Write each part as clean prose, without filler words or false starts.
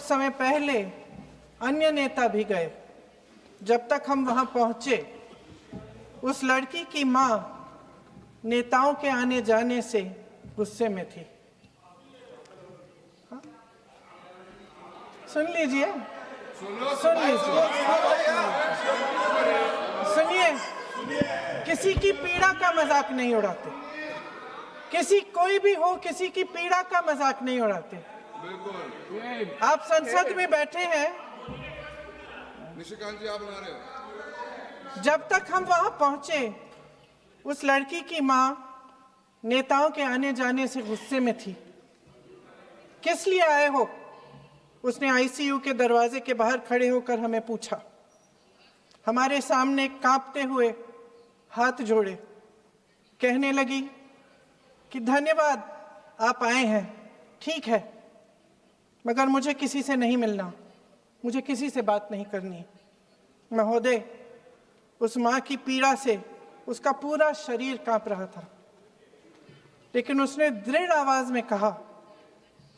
समय पहले अन्य नेता भी गए। जब तक हम वहां पहुंचे, उस लड़की की मां नेताओं के आने जाने से गुस्से में थी। सुन लीजिए, सुनिए, किसी की पीड़ा का मजाक नहीं उड़ाते। कोई भी हो, किसी की पीड़ा का मजाक नहीं उड़ाते। आप संसद में बैठे हैं, निशिकांत जी आप बना रहे हो। जब तक हम वहां पहुंचे, उस लड़की की मां नेताओं के आने जाने से गुस्से में थी। किस लिए आए हो? उसने आईसीयू के दरवाजे के बाहर खड़े होकर हमें पूछा। हमारे सामने कांपते हुए हाथ जोड़े कहने लगी कि धन्यवाद, आप आए हैं, ठीक है, मगर मुझे किसी से नहीं मिलना, मुझे किसी से बात नहीं करनी। महोदय, उस मां की पीड़ा से उसका पूरा शरीर कांप रहा था, लेकिन उसने दृढ़ आवाज में कहा,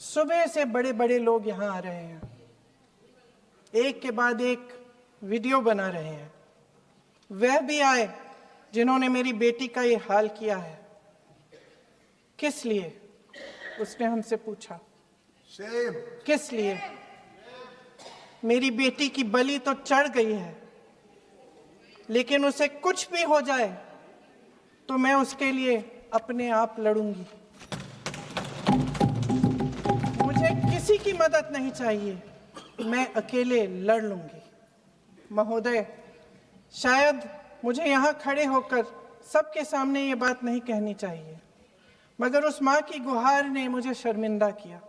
सुबह से बड़े बड़े लोग यहां आ रहे हैं, एक के बाद एक वीडियो बना रहे हैं। वह भी आए जिन्होंने मेरी बेटी का ये हाल किया है। किस लिए? उसने हमसे पूछा। किस लिए? मेरी बेटी की बलि तो चढ़ गई है, लेकिन उसे कुछ भी हो जाए तो मैं उसके लिए अपने आप लड़ूंगी। मुझे किसी की मदद नहीं चाहिए, मैं अकेले लड़ लूंगी। महोदय, शायद मुझे यहाँ खड़े होकर सबके सामने ये बात नहीं कहनी चाहिए, मगर उस माँ की गुहार ने मुझे शर्मिंदा किया।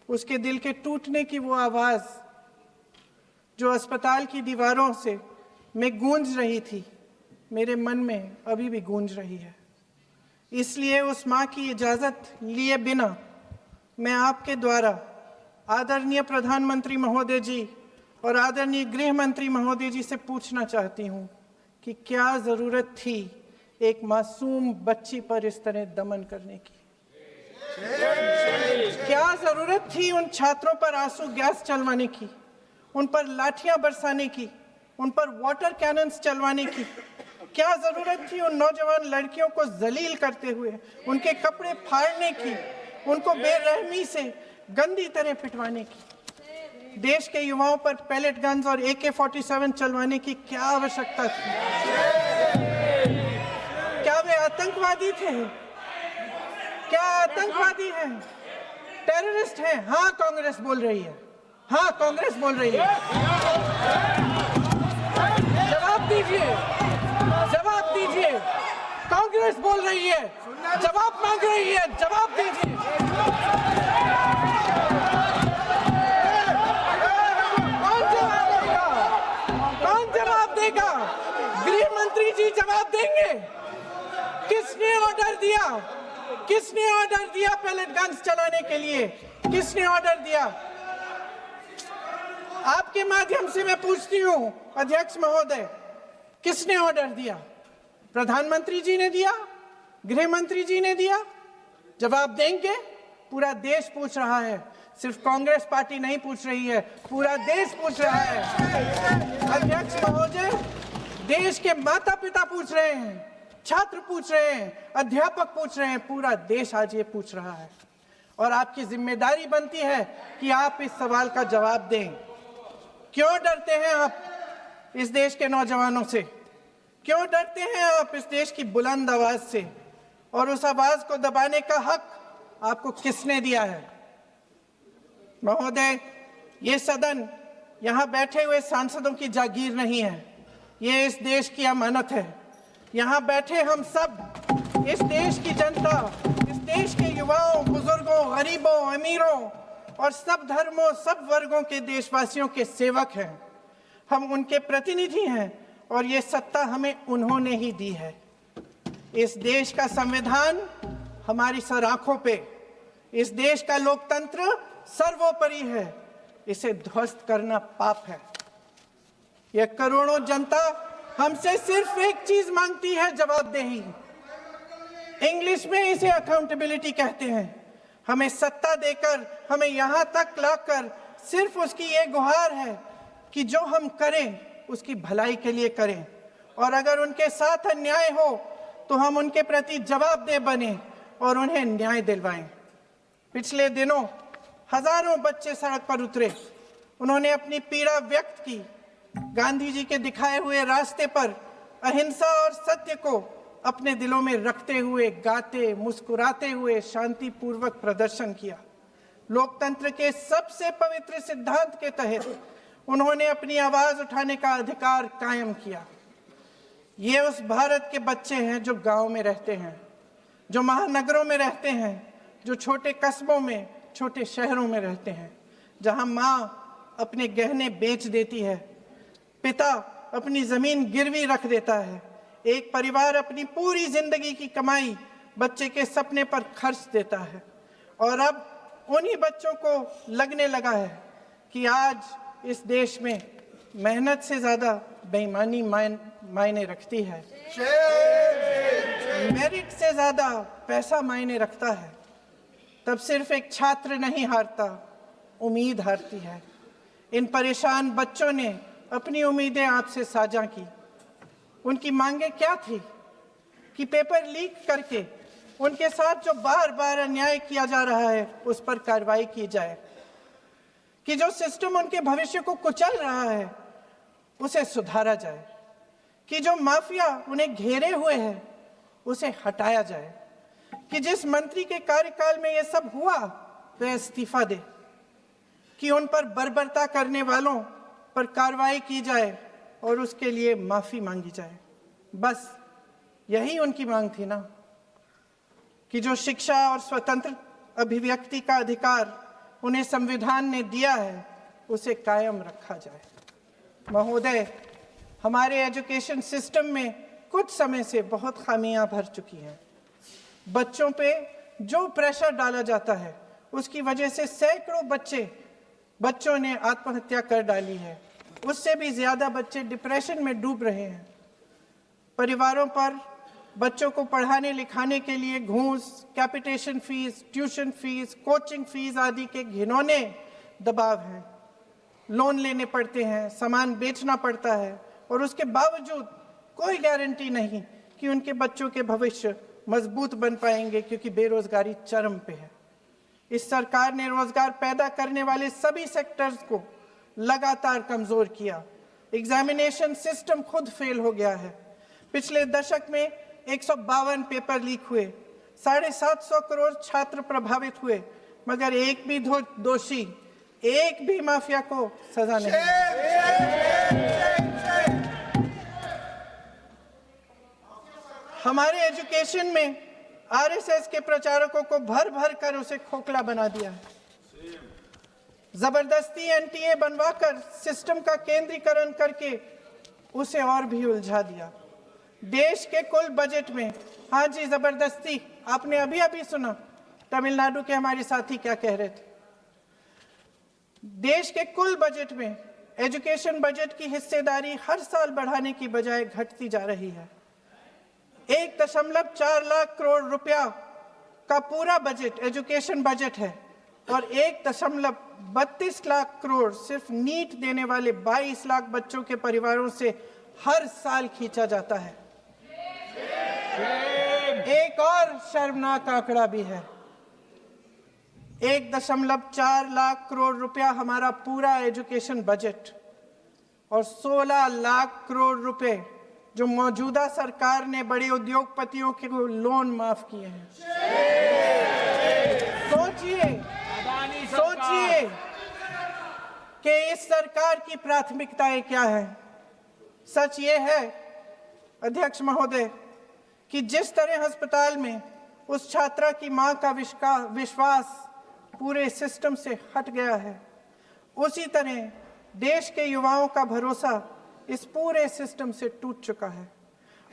उसके दिल के टूटने की वो आवाज़ जो अस्पताल की दीवारों से में गूंज रही थी, मेरे मन में अभी भी गूंज रही है। इसलिए उस माँ की इजाज़त लिए बिना मैं आपके द्वारा आदरणीय प्रधानमंत्री महोदय जी और आदरणीय गृह मंत्री महोदय जी से पूछना चाहती हूँ कि क्या ज़रूरत थी एक मासूम बच्ची पर इस तरह दमन करने की? क्या ज़रूरत थी उन छात्रों पर आंसू गैस चलवाने की, उन पर लाठियां बरसाने की, उन पर वाटर कैनन्स चलवाने की? क्या ज़रूरत थी उन नौजवान लड़कियों को जलील करते हुए उनके कपड़े फाड़ने की, उनको बेरहमी से गंदी तरह पिटवाने की? देश के युवाओं पर पैलेट गन्स और AK-47 चलवाने की क्या आवश्यकता थी? क्या वे आतंकवादी थे? क्या आतंकवादी हैं? टेररिस्ट हैं? हाँ, कांग्रेस बोल रही है। हाँ, कांग्रेस बोल रही है। जवाब दीजिए, जवाब दीजिए। कांग्रेस बोल रही है, जवाब मांग रही है, जवाब दीजिए। कौन जवाब देगा? गृह मंत्री जी जवाब देंगे। किसने ऑर्डर दिया? किसने ऑर्डर दिया पैलेट गन्स चलाने के लिए? किसने ऑर्डर दिया? आपके माध्यम से मैं पूछती हूँ अध्यक्ष महोदय, किसने ऑर्डर दिया? प्रधानमंत्री जी ने दिया? गृह मंत्री जी ने दिया? जवाब देंगे? पूरा देश पूछ रहा है, सिर्फ कांग्रेस पार्टी नहीं पूछ रही है, पूरा देश पूछ रहा है। अध्यक्ष महोदय, देश के माता पिता पूछ रहे हैं, छात्र पूछ रहे हैं, अध्यापक पूछ रहे हैं, पूरा देश आज ये पूछ रहा है। और आपकी जिम्मेदारी बनती है कि आप इस सवाल का जवाब दें। क्यों डरते हैं आप इस देश के नौजवानों से? क्यों डरते हैं आप इस देश की बुलंद आवाज से? और उस आवाज को दबाने का हक आपको किसने दिया है? महोदय, ये सदन यहाँ बैठे हुए सांसदों की जागीर नहीं है, ये इस देश की अमानत है। यहाँ बैठे हम सब इस देश की जनता, इस देश के युवाओं, बुजुर्गों, गरीबों, अमीरों और सब धर्मों, सब वर्गों के देशवासियों के सेवक हैं। हम उनके प्रतिनिधि हैं और ये सत्ता हमें उन्होंने ही दी है। इस देश का संविधान हमारी सर आंखों पे, इस देश का लोकतंत्र सर्वोपरि है, इसे ध्वस्त करना पाप है। यह करोड़ों जनता हमसे सिर्फ एक चीज मांगती है, जवाबदेही। इंग्लिश में इसे अकाउंटेबिलिटी कहते हैं। हमें सत्ता देकर, हमें यहां तक लाकर सिर्फ उसकी ये गुहार है कि जो हम करें उसकी भलाई के लिए करें, और अगर उनके साथ अन्याय हो तो हम उनके प्रति जवाबदेह बने और उन्हें न्याय दिलवाएं। पिछले दिनों हजारों बच्चे सड़क पर उतरे, उन्होंने अपनी पीड़ा व्यक्त की। गांधी जी के दिखाए हुए रास्ते पर अहिंसा और सत्य को अपने दिलों में रखते हुए गाते मुस्कुराते हुए शांतिपूर्वक प्रदर्शन किया। लोकतंत्र के सबसे पवित्र सिद्धांत के तहत उन्होंने अपनी आवाज उठाने का अधिकार कायम किया। ये उस भारत के बच्चे हैं जो गांव में रहते हैं, जो महानगरों में रहते हैं, जो छोटे कस्बों में, छोटे शहरों में रहते हैं, जहां माँ अपने गहने बेच देती है, पिता अपनी जमीन गिरवी रख देता है, एक परिवार अपनी पूरी जिंदगी की कमाई बच्चे के सपने पर खर्च देता है। और अब उन्हीं बच्चों को लगने लगा है कि आज इस देश में मेहनत से ज्यादा बेईमानी मायने रखती है, मेरिट से ज्यादा पैसा मायने रखता है। तब सिर्फ एक छात्र नहीं हारता, उम्मीद हारती है। इन परेशान बच्चों ने अपनी उम्मीदें आपसे साझा की। उनकी मांगे क्या थी? कि पेपर लीक करके उनके साथ जो बार बार अन्याय किया जा रहा है उस पर कार्रवाई की जाए, कि जो सिस्टम उनके भविष्य को कुचल रहा है उसे सुधारा जाए, कि जो माफिया उन्हें घेरे हुए है उसे हटाया जाए, कि जिस मंत्री के कार्यकाल में यह सब हुआ वह इस्तीफा दे, कि उन पर बर्बरता करने वालों पर कार्रवाई की जाए और उसके लिए माफी मांगी जाए। बस यही उनकी मांग थी ना, कि जो शिक्षा और स्वतंत्र अभिव्यक्ति का अधिकार उन्हें संविधान ने दिया है उसे कायम रखा जाए। महोदय, हमारे एजुकेशन सिस्टम में कुछ समय से बहुत खामियां भर चुकी हैं। बच्चों पे जो प्रेशर डाला जाता है उसकी वजह से सैकड़ों बच्चों ने आत्महत्या कर डाली है। उससे भी ज्यादा बच्चे डिप्रेशन में डूब रहे हैं। परिवारों पर बच्चों को पढ़ाने लिखाने के लिए घूस, capitation fees, tuition fees, coaching fees आदि के घिनौने दबाव हैं। लोन लेने पड़ते हैं, सामान बेचना पड़ता है, और उसके बावजूद कोई गारंटी नहीं कि उनके बच्चों के भविष्य मजबूत बन पाएंगे, क्योंकि बेरोजगारी चरम पे है। इस सरकार ने रोजगार पैदा करने वाले सभी सेक्टर्स को लगातार कमजोर किया। एग्जामिनेशन सिस्टम खुद फेल हो गया है। पिछले दशक में 152 पेपर लीक हुए, 750 करोड़ छात्र प्रभावित हुए, मगर एक भी दोषी, एक भी माफिया को सजा नहीं। हमारे एजुकेशन में आरएसएस के प्रचारकों को भर भर कर उसे खोखला बना दिया है। जबरदस्ती एनटीए बनवाकर सिस्टम का केंद्रीकरण करके उसे और भी उलझा दिया। देश के कुल बजट में, हाँ जी जबरदस्ती, आपने अभी अभी सुना तमिलनाडु के हमारे साथी क्या कह रहे थे। देश के कुल बजट में एजुकेशन बजट की हिस्सेदारी हर साल बढ़ाने की बजाय घटती जा रही है। 1.4 लाख करोड़ रुपया का पूरा बजट एजुकेशन बजट है, और 1.32 लाख करोड़ सिर्फ नीट देने वाले 22 लाख बच्चों के परिवारों से हर साल खींचा जाता है। एक और शर्मनाक आंकड़ा भी है। 1.4 लाख करोड़ रुपया हमारा पूरा एजुकेशन बजट, और 16 लाख करोड़ रुपए जो मौजूदा सरकार ने बड़े उद्योगपतियों के लोन माफ किए हैं। सोचिए कि इस सरकार की प्राथमिकताएं क्या है। सच ये है अध्यक्ष महोदय कि जिस तरह अस्पताल में उस छात्रा की मां का विश्वास पूरे सिस्टम से हट गया है, उसी तरह देश के युवाओं का भरोसा इस पूरे सिस्टम से टूट चुका है।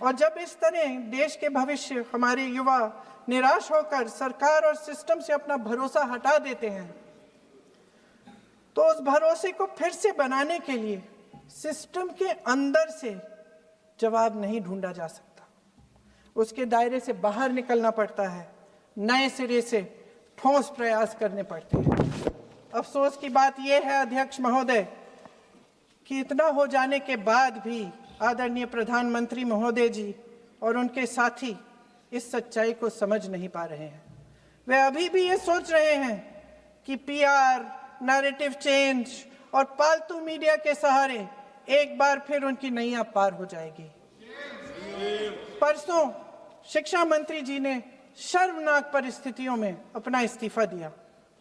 और जब इस तरह देश के भविष्य, हमारे युवा निराश होकर सरकार और सिस्टम से अपना भरोसा हटा देते हैं, तो उस भरोसे को फिर से बनाने के लिए सिस्टम के अंदर से जवाब नहीं ढूंढा जा सकता। उसके दायरे से बाहर निकलना पड़ता है, नए सिरे से ठोस प्रयास करने पड़ते हैं। अफसोस की बात यह है अध्यक्ष महोदय कि इतना हो जाने के बाद भी आदरणीय प्रधानमंत्री महोदय जी और उनके साथी इस सच्चाई को समझ नहीं पा रहे हैं। वे अभी भी ये सोच रहे हैं कि पीआर, नैरेटिव चेंज और पालतू मीडिया के सहारे एक बार फिर उनकी नैया पार हो जाएगी। परसों शिक्षा मंत्री जी ने शर्मनाक परिस्थितियों में अपना इस्तीफा दिया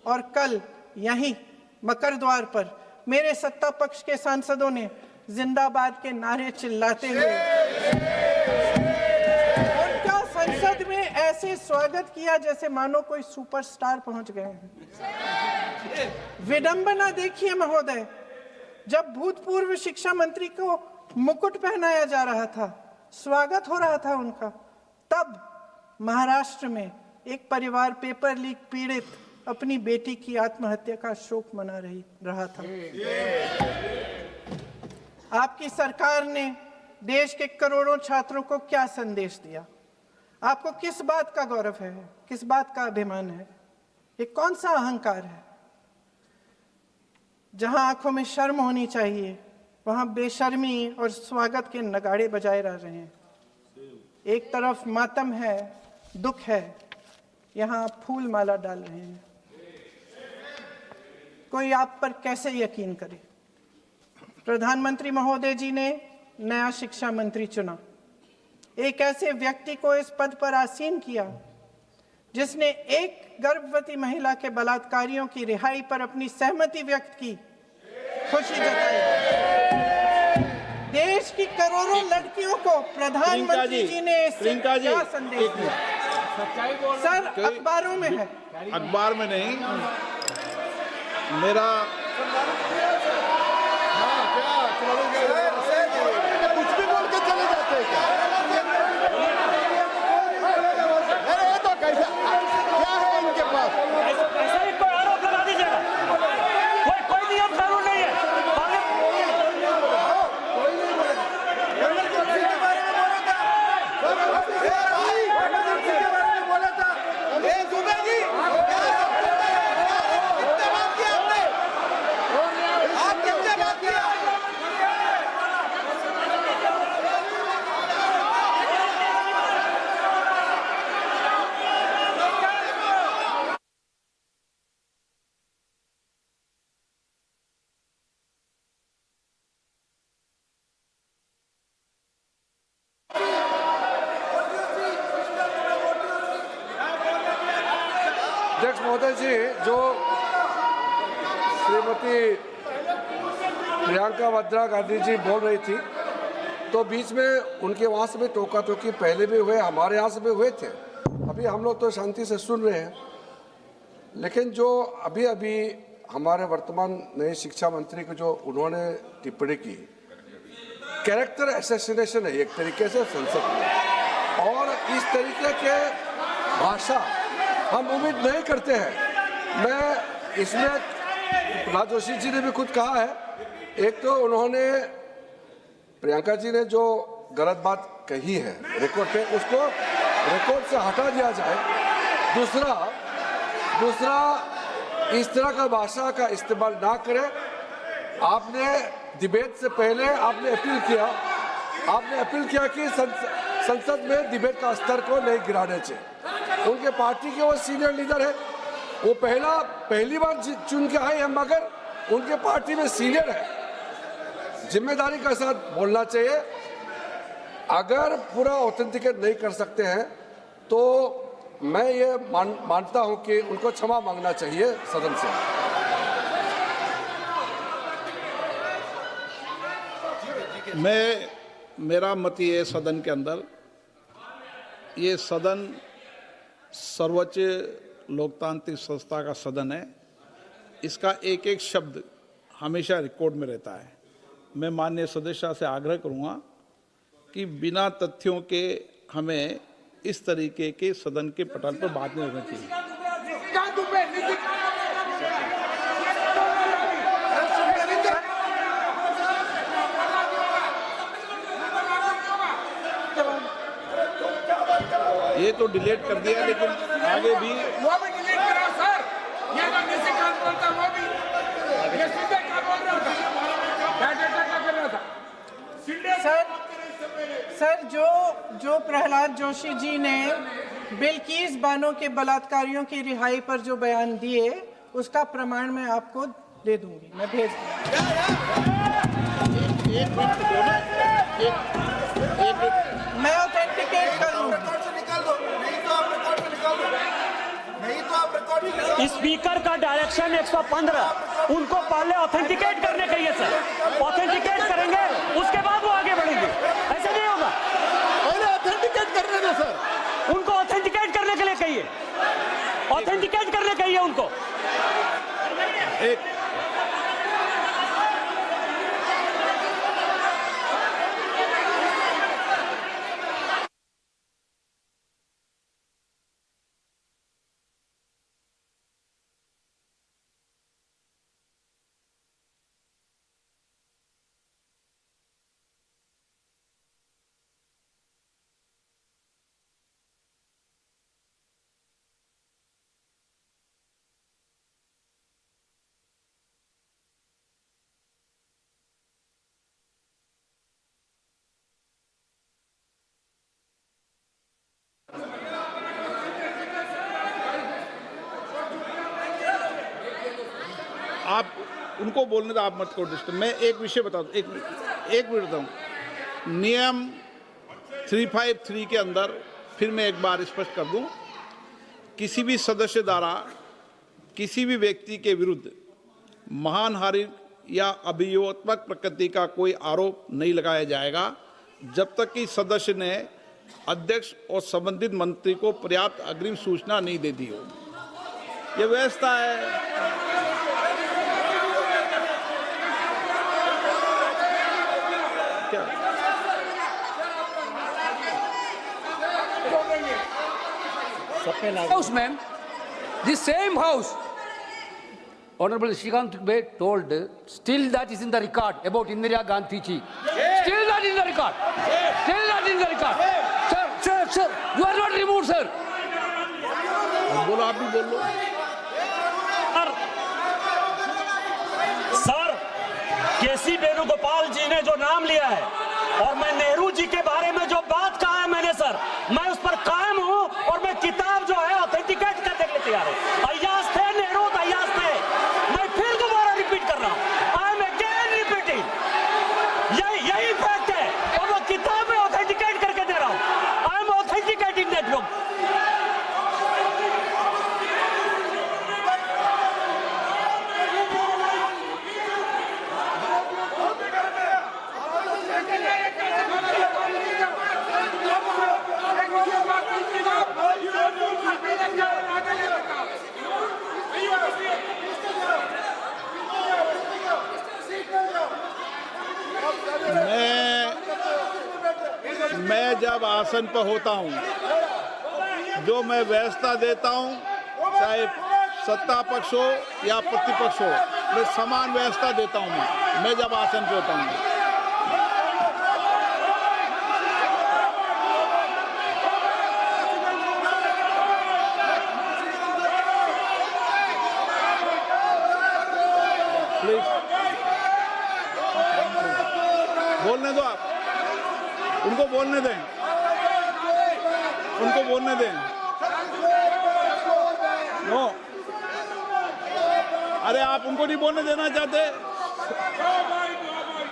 और कल यहीं मकर द्वार पर मेरे सत्ता पक्ष के सांसदों ने जिंदाबाद के नारे चिल्लाते हुए उनका संसद में ऐसे स्वागत किया जैसे मानो कोई सुपरस्टार पहुंच गए हैं। विडंबना देखिए महोदय, जब भूतपूर्व शिक्षा मंत्री को मुकुट पहनाया जा रहा था, स्वागत हो रहा था उनका, तब महाराष्ट्र में एक परिवार पेपर लीक पीड़ित अपनी बेटी की आत्महत्या का शोक मना रहा था। आपकी सरकार ने देश के करोड़ों छात्रों को क्या संदेश दिया? आपको किस बात का गौरव है, किस बात का अभिमान है, ये कौन सा अहंकार है? जहां आंखों में शर्म होनी चाहिए वहां बेशर्मी और स्वागत के नगाड़े बजाए रह रहे हैं। एक तरफ मातम है, दुख है, यहाँ फूल माला डाल रहे हैं। कोई आप पर कैसे यकीन करे? प्रधानमंत्री महोदय जी ने नया शिक्षा मंत्री चुना, एक ऐसे व्यक्ति को इस पद पर आसीन किया जिसने एक गर्भवती महिला के बलात्कारियों की रिहाई पर अपनी सहमति व्यक्त की, खुशी जताई। देश की करोड़ों लड़कियों को प्रधानमंत्री जी ने इससे क्या संदेश दिया? सर, अखबारों में है, अखबार में नहीं। मेरा कुछ भी बोल के चले जाते हैं क्या? अरे ये तो कैसा क्या है इनके पास? ऐसा ही कोई आरोप लगा दीजिएगा। कोई नियम कानून नहीं है। अध्यक्ष महोदय जी, जो श्रीमती प्रियंका वाड्रा गांधी जी बोल रही थी, तो बीच में उनके वहाँ से भी टोका टोकी पहले भी हुए, हमारे यहाँ से भी हुए थे। अभी हम लोग तो शांति से सुन रहे हैं, लेकिन जो अभी अभी हमारे वर्तमान नए शिक्षा मंत्री को जो उन्होंने टिप्पणी की, कैरेक्टर असैसिनेशन है एक तरीके से संसद में, और इस तरीके के भाषा हम उम्मीद नहीं करते हैं। मैं इसमें प्रहलाद जोशी जी ने भी खुद कहा है, एक तो उन्होंने प्रियंका जी ने जो गलत बात कही है रिकॉर्ड पे, उसको रिकॉर्ड से हटा दिया जाए। दूसरा इस तरह का भाषा का इस्तेमाल ना करें। आपने डिबेट से पहले आपने अपील किया कि संसद में डिबेट का स्तर को नहीं गिराने चाहिए। उनके पार्टी के वो सीनियर लीडर है, वो पहली बार चुन के आए हैं, मगर उनके पार्टी में सीनियर है। जिम्मेदारी के साथ बोलना चाहिए। अगर पूरा ऑथेंटिकेट नहीं कर सकते हैं तो मैं ये मानता हूं कि उनको क्षमा मांगना चाहिए सदन से। मेरा मत ये है, सदन के अंदर ये सदन सर्वोच्च लोकतांत्रिक संस्था का सदन है। इसका एक एक शब्द हमेशा रिकॉर्ड में रहता है। मैं माननीय सदस्य से आग्रह करूंगा कि बिना तथ्यों के हमें इस तरीके के सदन के पटल पर बात नहीं होनी चाहिए। ये तो डिलीट कर दिया, लेकिन आगे भी वो भी डिलीट करा सर। ये जो निशिकांत बोलता वो भी जो प्रहलाद जोशी जी ने बिल्किस बानो के बलात्कारियों की रिहाई पर जो बयान दिए, उसका प्रमाण मैं आपको दे दूंगी, मैं भेज दूंगी। मैं ऑथेंटिकेट कर लूंगी। स्पीकर का डायरेक्शन 115, उनको पहले ऑथेंटिकेट करने के लिए सर, ऑथेंटिकेट करेंगे उसके बाद वो आगे बढ़ेंगे, ऐसे नहीं होगा। पहले ऑथेंटिकेट करने दो सर, उनको ऑथेंटिकेट करने के लिए कहिए, ऑथेंटिकेट करने कहिए उनको। आप उनको बोलने दो, आप मत करो डिस्टर्ब। मैं एक विषय बता दूं, एक मिनट बताऊं। नियम 353 के अंदर फिर मैं एक बार स्पष्ट कर दूं, किसी भी सदस्य द्वारा किसी भी व्यक्ति के विरुद्ध मानहानि या अभियोगात्मक प्रकृति का कोई आरोप नहीं लगाया जाएगा जब तक कि सदस्य ने अध्यक्ष और संबंधित मंत्री को पर्याप्त अग्रिम सूचना नहीं दे दी हो। यह व्यवस्था है। House, ma'am, the same house, Honorable Shrikant Bey told, still that is in the record about Indira Gandhi ji. Still that in the record. Still that in the record. Sir, you are not removed, sir. बोलो, आप भी बोल लो। Sir, केसी वेणुगोपाल जी ने जो नाम लिया है और मैं नेहरू जी के बारे में जो बात कहा है मैंने सर, मैं उस पर कायम हूं और मैं किताब जो है ऑथेंटिकेट करने के लिए तैयार हूं। अय्याज थे नेहरू, अय्याज थे। मैं फिर दोबारा रिपीट कर रहा हूं, आई एम अगेन रिपीटिंग, यही फैक्ट है और वो किताब में ऑथेंटिकेट करके दे रहा हूं। I am authenticating that book. मैं जब आसन पर होता हूं, जो मैं व्यवस्था देता हूं, चाहे सत्ता पक्ष हो या प्रतिपक्ष हो, मैं समान व्यवस्था देता हूं। मैं जब आसन पर होता हूं, प्लीज बोलने दो, आप उनको बोलने दें, उनको बोलने दें। नो, अरे आप उनको नहीं बोलने देना चाहते?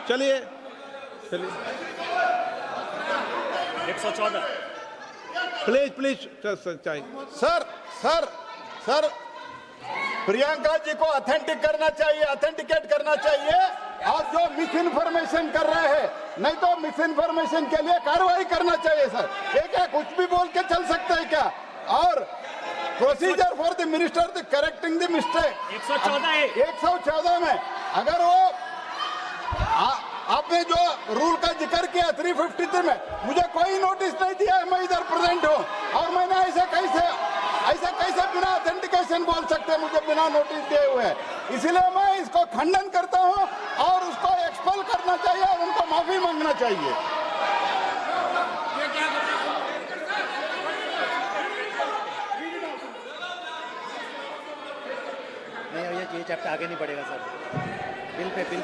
चलिए 114 प्लीज चाहिए। सर प्रियंका जी को ऑथेंटिकेट करना चाहिए और जो मिस इन्फॉर्मेशन कर रहे हैं, नहीं तो मिस इन्फॉर्मेशन के लिए कार्रवाई करना चाहिए सर। ये क्या कुछ भी बोल के चल सकते हैं क्या? और procedure for the minister the correcting the mistake 114 में अगर वो आपने जो रूल का जिक्र किया 353 में, मुझे कोई नोटिस नहीं दिया है, मैं इधर प्रेजेंट हूँ और मैंने ऐसे कैसे बिना ऑथेंटिकेशन बोल सकते हैं मुझे बिना नोटिस दिए हुए। इसलिए मैं इसको खंडन करता हूं और उसको एक्सपेल करना चाहिए और उनको माफी मांगना चाहिए। नहीं, ये चैप्टर आगे नहीं बढ़ेगा सर। बिल पे केवल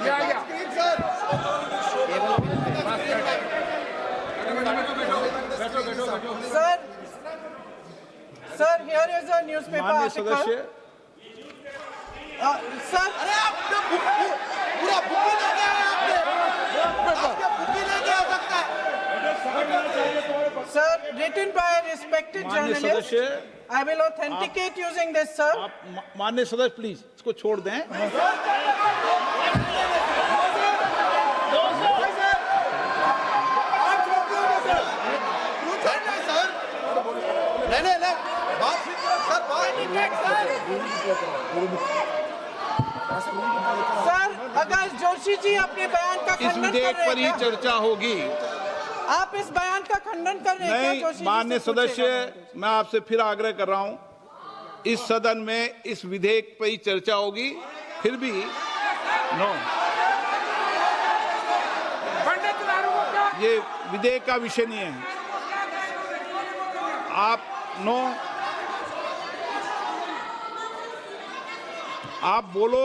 bill pay Sir, here is a newspaper माननीय article. सदस्य, Sir, पूरा बुक ही लेके आए आपने बुक ही लेके आ सकता है sir, written by a respected माननीय journalist. सदस्य, I will authenticate using this, sir. आप माननीय सदस्य प्लीज इसको छोड़ दें। नहीं बात सर सर, अगर जोशी जी अपने बयान का इस खंडन कर विधेयक रहे पर ही हैं क्या? चर्चा होगी। आप इस बयान का खंडन कर रहे हैं क्या नहीं, जोशी जी माननीय से पूछेगा। सदस्य, मैं आपसे फिर आग्रह कर रहा हूं, इस सदन में इस विधेयक पर ही चर्चा होगी। फिर भी नो, ये विधेयक का विषय नहीं है। आप नो, आप बोलो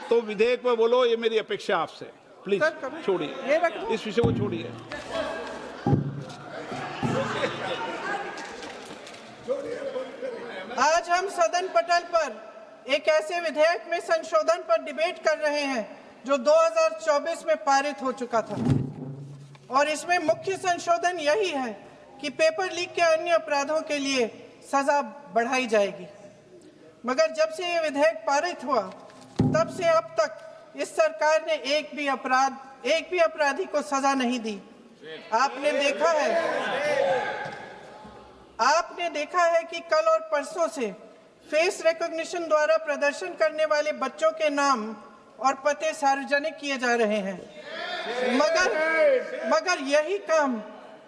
तो विधेयक पर बोलो, ये मेरी अपेक्षा आपसे। प्लीज सर, कभी- छोड़िए, ये रख दो। इस विषय को छोड़िए। आज हम सदन पटल पर एक ऐसे विधेयक में संशोधन पर डिबेट कर रहे हैं जो 2024 में पारित हो चुका था और इसमें मुख्य संशोधन यही है कि पेपर लीक के अन्य अपराधों के लिए सजा बढ़ाई जाएगी। मगर जब से ये विधेयक पारित हुआ तब से अब तक इस सरकार ने एक भी अपराधी को सजा नहीं दी। आपने देखा है कि कल और परसों से फेस रिकॉग्निशन द्वारा प्रदर्शन करने वाले बच्चों के नाम और पते सार्वजनिक किए जा रहे हैं, मगर यही काम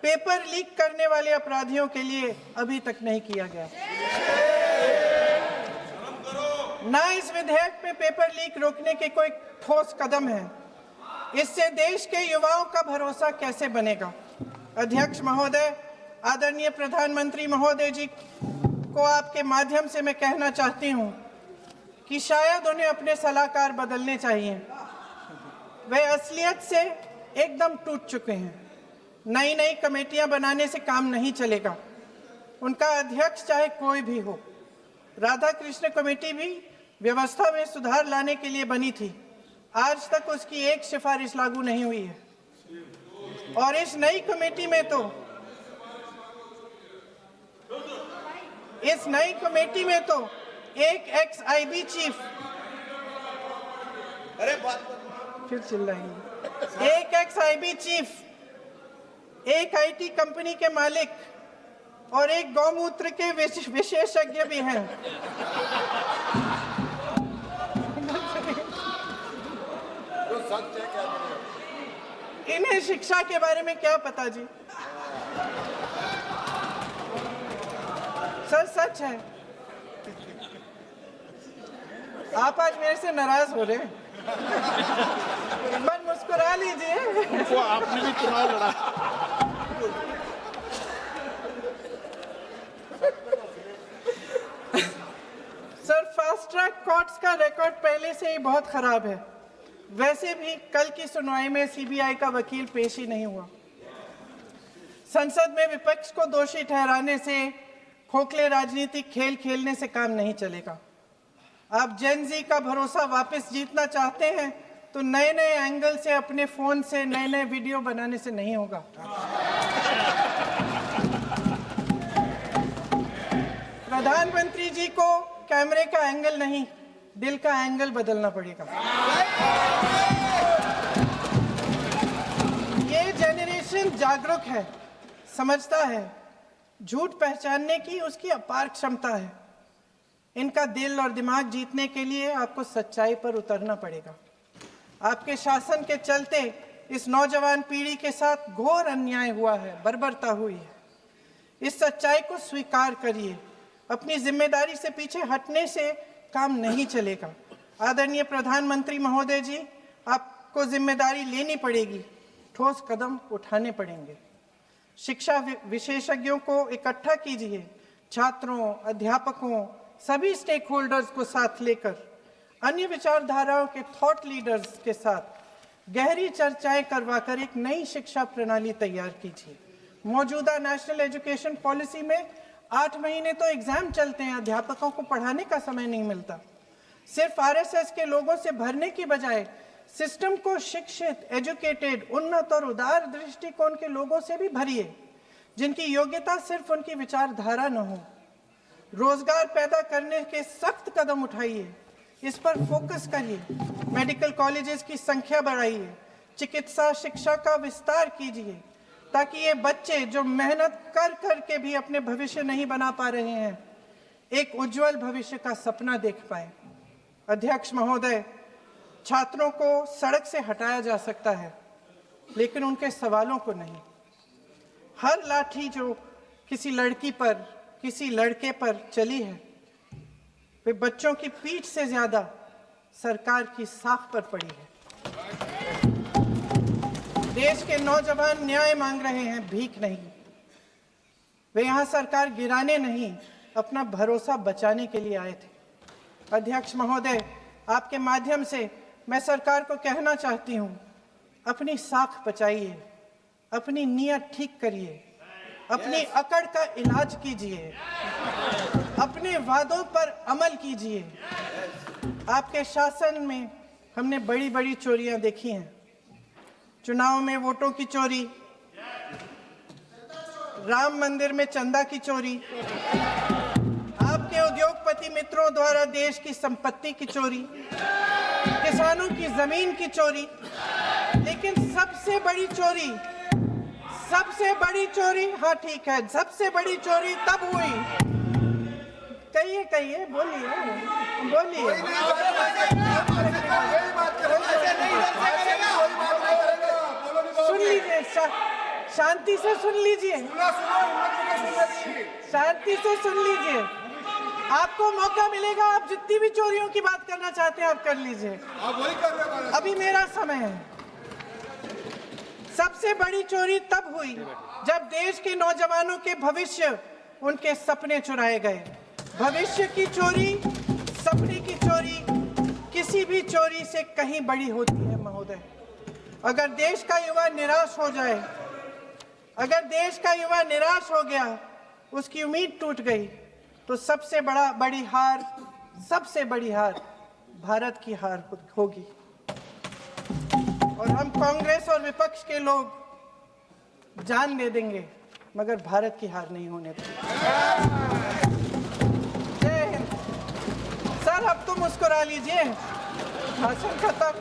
पेपर लीक करने वाले अपराधियों के लिए अभी तक नहीं किया गया। ना इस विधेयक में पेपर लीक रोकने के कोई ठोस कदम है। इससे देश के युवाओं का भरोसा कैसे बनेगा? अध्यक्ष महोदय, आदरणीय प्रधानमंत्री महोदय जी को आपके माध्यम से मैं कहना चाहती हूं कि शायद उन्हें अपने सलाहकार बदलने चाहिए। वे असलियत से एकदम टूट चुके हैं। नई नई कमेटियां बनाने से काम नहीं चलेगा। उनका अध्यक्ष चाहे कोई भी हो। राधा कृष्ण कमेटी भी व्यवस्था में सुधार लाने के लिए बनी थी। आज तक उसकी एक सिफारिश लागू नहीं हुई है और इस नई कमेटी में तो एक एक्स-आईबी चीफ, फिर चिल्लाएंगे, एक एक्स-आईबी चीफ, एक आईटी कंपनी के मालिक और एक गौमूत्र के विशेषज्ञ भी हैं। इन्हें शिक्षा के बारे में क्या पता जी? सर, सच है। आप आज मेरे से नाराज हो रहे हैं, पर मुस्कुरा लीजिए। वो आपने भी चुनाव लड़ा। सर, फास्ट ट्रैक कोर्ट्स का रिकॉर्ड पहले से ही बहुत खराब है। वैसे भी कल की सुनवाई में सीबीआई का वकील पेश ही नहीं हुआ। संसद में विपक्ष को दोषी ठहराने से, खोखले राजनीतिक खेल खेलने से काम नहीं चलेगा। आप जेन जी का भरोसा वापस जीतना चाहते हैं तो नए नए एंगल से अपने फोन से नए नए वीडियो बनाने से नहीं होगा। प्रधानमंत्री जी को कैमरे का एंगल नहीं, दिल का एंगल बदलना पड़ेगा। ये जेनरेशन जागरूक है, समझता है, झूठ पहचानने की उसकी अपार क्षमता है। इनका दिल और दिमाग जीतने के लिए आपको सच्चाई पर उतरना पड़ेगा। आपके शासन के चलते इस नौजवान पीढ़ी के साथ घोर अन्याय हुआ है, बर्बरता हुई है। इस सच्चाई को स्वीकार करिए। अपनी जिम्मेदारी से पीछे हटने से काम नहीं चलेगा। आदरणीय प्रधानमंत्री महोदय जी, आपको जिम्मेदारी लेनी पड़ेगी, ठोस कदम उठाने पड़ेंगे। शिक्षा विशेषज्ञों को इकट्ठा कीजिए, छात्रों, अध्यापकों, सभी स्टेक होल्डर्स को साथ लेकर अन्य विचारधाराओं के थॉट लीडर्स के साथ गहरी चर्चाएं करवाकर एक नई शिक्षा प्रणाली तैयार कीजिए। मौजूदा नेशनल एजुकेशन पॉलिसी में 8 महीने तो एग्जाम चलते हैं, अध्यापकों को पढ़ाने का समय नहीं मिलता। सिर्फ आरएसएस के लोगों से भरने की बजाय सिस्टम को शिक्षित, एजुकेटेड, उन्नत और उदार दृष्टिकोण के लोगों से भी भरिए, जिनकी योग्यता सिर्फ उनकी विचारधारा न हो। रोजगार पैदा करने के सख्त कदम उठाइए, इस पर फोकस करिए। मेडिकल कॉलेजेस की संख्या बढ़ाइए, चिकित्सा शिक्षा का विस्तार कीजिए, ताकि ये बच्चे जो मेहनत कर कर के भी अपने भविष्य नहीं बना पा रहे हैं, एक उज्जवल भविष्य का सपना देख पाए। अध्यक्ष महोदय, छात्रों को सड़क से हटाया जा सकता है, लेकिन उनके सवालों को नहीं। हर लाठी जो किसी लड़की पर, किसी लड़के पर चली है, वे बच्चों की पीठ से ज्यादा सरकार की साख पर पड़ी है। देश के नौजवान न्याय मांग रहे हैं, भीख नहीं। वे यहाँ सरकार गिराने नहीं, अपना भरोसा बचाने के लिए आए थे। अध्यक्ष महोदय, आपके माध्यम से मैं सरकार को कहना चाहती हूँ, अपनी साख बचाइए, अपनी नीयत ठीक करिए, अपनी अकड़ का इलाज कीजिए, अपने वादों पर अमल कीजिए। आपके शासन में हमने बड़ी बड़ी चोरियां देखी हैं। चुनाव में वोटों की चोरी, राम मंदिर में चंदा की चोरी, आपके उद्योगपति मित्रों द्वारा देश की संपत्ति की चोरी, किसानों की जमीन की चोरी, लेकिन सबसे बड़ी चोरी, हाँ ठीक है, सबसे बड़ी चोरी तब हुई। कहिए, बोलिए। सुन लीजिए, शांति से सुन लीजिए, शांति से सुन लीजिए। आपको मौका मिलेगा, आप जितनी भी चोरियों की बात करना चाहते हैं आप कर लीजिए, अभी मेरा समय है। सबसे बड़ी चोरी तब हुई जब देश के नौजवानों के भविष्य, उनके सपने चुराए गए। भविष्य की चोरी, सपने की चोरी किसी भी चोरी से कहीं बड़ी होती है महोदय। अगर देश का युवा निराश हो जाए, अगर देश का युवा निराश हो गया, उसकी उम्मीद टूट गई, तो सबसे बड़ी हार भारत की हार होगी। और हम कांग्रेस और विपक्ष के लोग जान दे देंगे, मगर भारत की हार नहीं होने देंगे। जय हिंद। सर, अब तो मुस्कुरा लीजिए, भाषण खत्म।